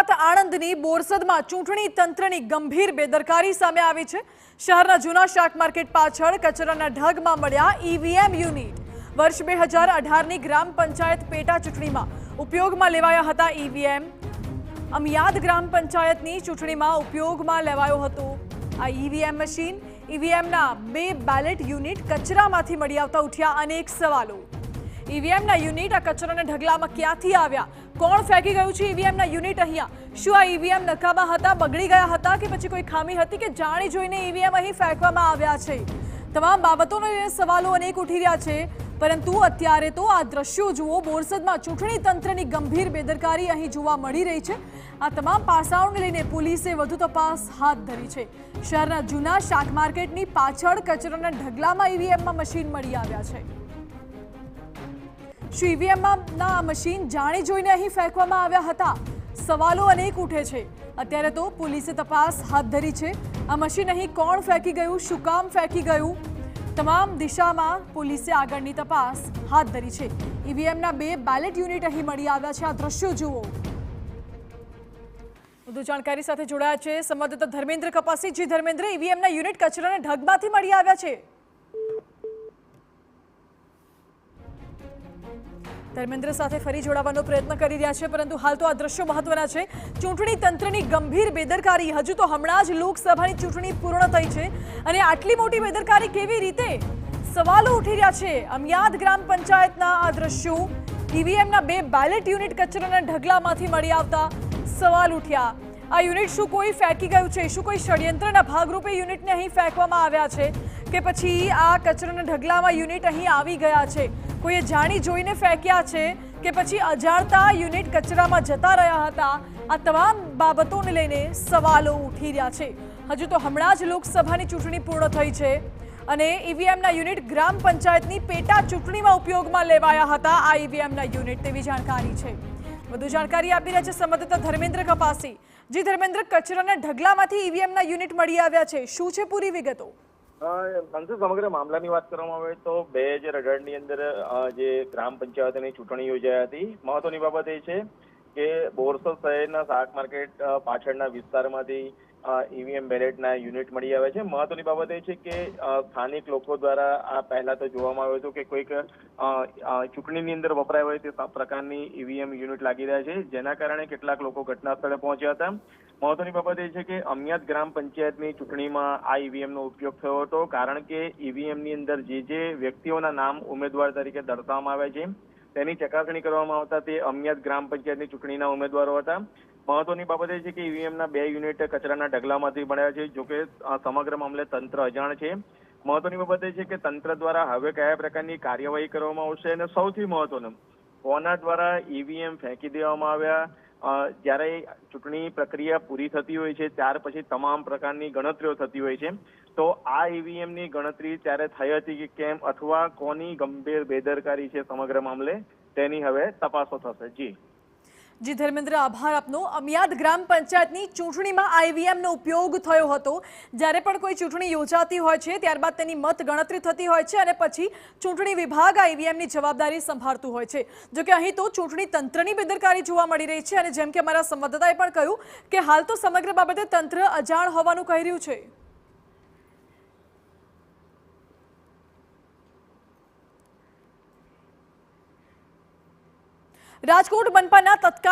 વાત આણંદની બોરસદમાં ચૂંટણી તંત્રની ગંભીર બેદરકારી સામે આવી છે। શહેરના જૂના શાક માર્કેટ પાછળ કચરાના ઢગમાં મળ્યા ઈવીએમ યુનિટ। વર્ષ 2018ની ગ્રામ પંચાયત પેટા ચૂંટણીમાં ઉપયોગમાં લેવાયા હતા ઈવીએમ। અમિયાદ ગ્રામ પંચાયતની ચૂંટણીમાં ઉપયોગમાં લેવાયો હતો આ ઈવીએમ મશીન। ઈવીએમના 2 બેલેટ યુનિટ કચરામાંથી મળી આવતા ઉઠ્યા અનેક સવાલો। ઈવીએમના યુનિટ આ કચરાના ઢગલામાં ક્યાંથી આવ્યા? કોણ ફેંકી ગયું છે ઈવીએમના યુનિટ અહીંયા? શું આ ઈવીએમ નકામા હતા, બગડી ગયા હતા કે પછી કોઈ ખામી હતી કે જાણી જોઈને ઈવીએમ અહીં ફેંકવામાં આવ્યા છે? તમામ બાબતોને લઈને સવાલો અનેક ઉઠી રહ્યા છે। પરંતુ અત્યારે તો આ દ્રશ્યો જુઓ, બોરસદમાં ચૂંટણી તંત્રની ગંભીર બેદરકારી અહીં જોવા મળી રહી છે। આ તમામ પાસાઓને લઈને પોલીસે વધુ તપાસ હાથ ધરી છે। શહેરના જૂના શાક માર્કેટની પાછળ કચરાના ઢગલામાં ઈવીએમમાં મશીન મળી આવ્યા છે। શું ઈવીએમના મશીન જાણી જોઈને અહીં ફેંકવામાં આવ્યા હતા? સવાલો અનેક ઉઠે છે। અત્યારે તો પોલીસે તપાસ હાથ ધરી છે। આ મશીન અહીં કોણ ફેંકી ગયું, શું કામ ફેંકી ગયું, તમામ દિશામાં પોલીસે આગળની તપાસ હાથ ધરી છે। ઈવીએમના 2 બેલેટ યુનિટ અહીં મળી આવ્યા છે। આ દ્રશ્યો જુઓ। વધુ જાણકારી સાથે જોડાયા છે સંવાદદાતા ધર્મેન્દ્ર કપાસી। જી ધર્મેન્દ્ર, ઈવીએમના યુનિટ કચરાના ઢગમાંથી મળી આવ્યા છે। ધર્મેન્દ્ર સાથે ફરી જોડાવાનો પ્રયત્ન કરી રહ્યા છે, પરંતુ હાલ તો આ દ્રશ્યો મહત્વના છે। ચૂંટણી તંત્રની ગંભીર બેદરકારી। હજુ તો હમણાં જ લોકસભાની ચૂંટણી પૂર્ણ થઈ છે અને આટલી મોટી બેદરકારી કેવી રીતે? સવાલો ઉઠી રહ્યા છે। અમિયાદ ગ્રામ પંચાયતના આ દ્રશ્યો, ઈવીએમના 2 બેલેટ યુનિટ કચરાના ઢગલામાંથી મળી આવતા સવાલ ઉઠ્યા। આ યુનિટ શું કોઈ ફેંકી ગયું છે? શું કોઈ ષડયંત્રના ભાગરૂપે યુનિટને અહીં ફેંકવામાં આવ્યા છે કે પછી આ કચરાના ઢગલામાં યુનિટ અહીં આવી ગયા છે? કોઈએ જાણી જોઈને ફેંક્યા છે કે પછી અજાણતા યુનિટ કચરામાં જતા રહ્યા હતા? આ તમામ બાબતોને લઈને સવાલો ઉઠી રહ્યા છે। હજુ તો હમણાં જ લોકસભાની ચૂંટણી પૂર્ણ થઈ છે અને ઈવીએમના યુનિટ ગ્રામ પંચાયતની પેટા ચૂંટણીમાં ઉપયોગમાં લેવાયા હતા આ ઈવીએમના યુનિટ, તેવી જાણકારી છે। વધુ જાણકારી આપી રહ્યા છે સંવાદદાતા ધર્મેન્દ્ર કપાસી। જી ધર્મેન્દ્ર, કચરાના ઢગલામાંથી ઈવીએમના યુનિટ મળી આવ્યા છે, શું છે પૂરી વિગતો? સમગ્ર મામલાની વાત કરવામાં આવે તો 2018ની અંદર જે ગ્રામ પંચાયતની ચૂંટણી યોજાઈ હતી। મહત્વની બાબત એ છે કે બોરસદ શહેરના શાક માર્કેટ પાછળના વિસ્તારમાંથી ઈવીએમ બેલેટના યુનિટ મળી આવે છે। મહત્વની બાબત એ છે કે સ્થાનિક લોકો દ્વારા આ પહેલા તો જોવામાં આવ્યું હતું કે કોઈક ચૂંટણીની અંદર વપરાય હોય તે પ્રકારની ઈવીએમ યુનિટ લાગી રહ્યા છે, જેના કારણે કેટલાક લોકો ઘટના સ્થળે પહોંચ્યા હતા। મહત્વની બાબત એ છે કે અમિયાદ ગ્રામ પંચાયતની ચૂંટણીમાં આ ઈવીએમનો ઉપયોગ થયો હતો, કારણ કે ઈવીએમની અંદર જે વ્યક્તિઓના નામ ઉમેદવાર તરીકે દર્શાવવામાં આવે છે તેની ચકાસણી કરવામાં આવતા તે અમિયાદ ગ્રામ પંચાયતની ચૂંટણીના ઉમેદવારો હતા। મહત્વની બાબત એ છે કે ઈવીએમના 2 યુનિટ કચરાના ઢગલામાંથી મળ્યા છે, જોકે સમગ્ર મામલે તંત્ર અજાણ છે। મહત્વની બાબત એ છે કે તંત્ર દ્વારા હવે કયા પ્રકારની કાર્યવાહી કરવામાં આવશે અને સૌથી મહત્વનું, કોના દ્વારા ઈવીએમ ફેંકી દેવામાં આવ્યા? જ્યારે ચૂંટણી પ્રક્રિયા પૂરી થતી હોય છે ત્યાર પછી તમામ પ્રકારની ગણતરીઓ થતી હોય છે, તો આ ઈવીએમની ગણતરી ત્યારે થઈ હતી કે કેમ, અથવા કોની ગંભીર બેદરકારી છે સમગ્ર મામલે, તેની હવે તપાસો થશે। જી ધર્મેન્દ્ર, આભાર આપનો। અમિયાદ ગ્રામ પંચાયતની ચૂંટણીમાં આ ઈવીએમનો ઉપયોગ થયો હતો। જ્યારે પણ કોઈ ચૂંટણી યોજાતી હોય છે ત્યારબાદ તેની મત ગણતરી થતી હોય છે અને પછી ચૂંટણી વિભાગ આ ઈવીએમની જવાબદારી સંભાળતું હોય છે। જો કે અહીં તો ચૂંટણી તંત્રની બેદરકારી જોવા મળી રહી છે અને જેમ કે અમારા સંવાદદાતાએ પણ કહ્યું કે હાલ તો સમગ્ર બાબતે તંત્ર અજાણ હોવાનું કહી રહ્યું છે। રાજકોટ મનપાના તત્કાલ